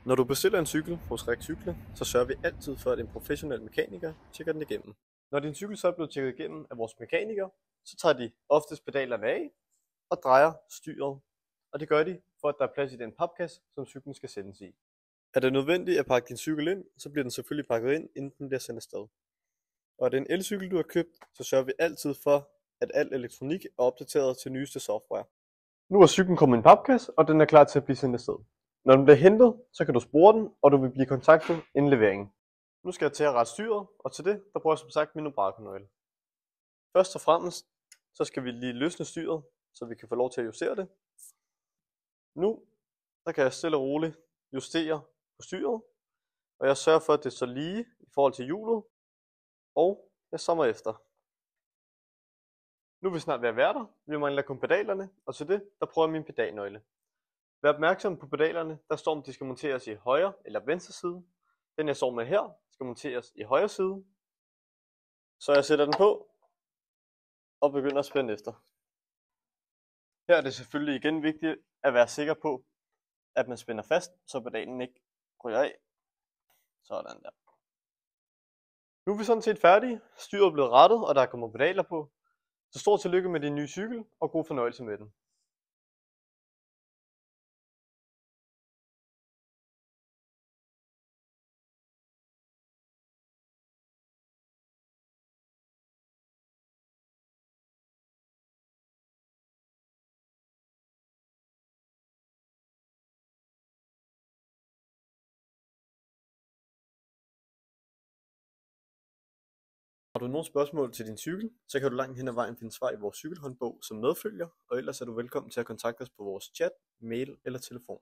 Når du bestiller en cykel hos Rex Cykle, så sørger vi altid for, at en professionel mekaniker tjekker den igennem. Når din cykel så er blevet tjekket igennem af vores mekanikere, så tager de oftest pedalerne af og drejer styret. Og det gør de, for at der er plads i den papkasse, som cyklen skal sendes i. Er det nødvendigt at pakke din cykel ind, så bliver den selvfølgelig pakket ind, inden den bliver sendt afsted. Og er det en elcykel, du har købt, så sørger vi altid for, at al elektronik er opdateret til nyeste software. Nu er cyklen kommet i en papkasse, og den er klar til at blive sendt afsted. Når den bliver hentet, så kan du spore den, og du vil blive kontaktet inden leveringen. Nu skal jeg til at rette styret, og til det, der bruger jeg som sagt min Nubraco-nøgle. Først og fremmest, så skal vi lige løsne styret, så vi kan få lov til at justere det. Nu, der kan jeg stille og roligt justere på styret, og jeg sørger for, at det står lige i forhold til hjulet, og jeg sommer efter. Nu er vi snart ved at være der. Vi mangler kun pedalerne, og til det, der prøver jeg min pedalnøgle. Vær opmærksom på pedalerne, der står om de skal monteres i højre eller venstre side. Den jeg står med her, skal monteres i højre side. Så jeg sætter den på, og begynder at spænde efter. Her er det selvfølgelig igen vigtigt at være sikker på, at man spænder fast, så pedalen ikke ryger af. Sådan der. Nu er vi sådan set færdige. Styret er blevet rettet, og der er kommet pedaler på. Så stort tillykke med din nye cykel, og god fornøjelse med den. Har du nogle spørgsmål til din cykel, så kan du langt hen ad vejen finde svar i vores cykelhåndbog som medfølger, og ellers er du velkommen til at kontakte os på vores chat, mail eller telefon.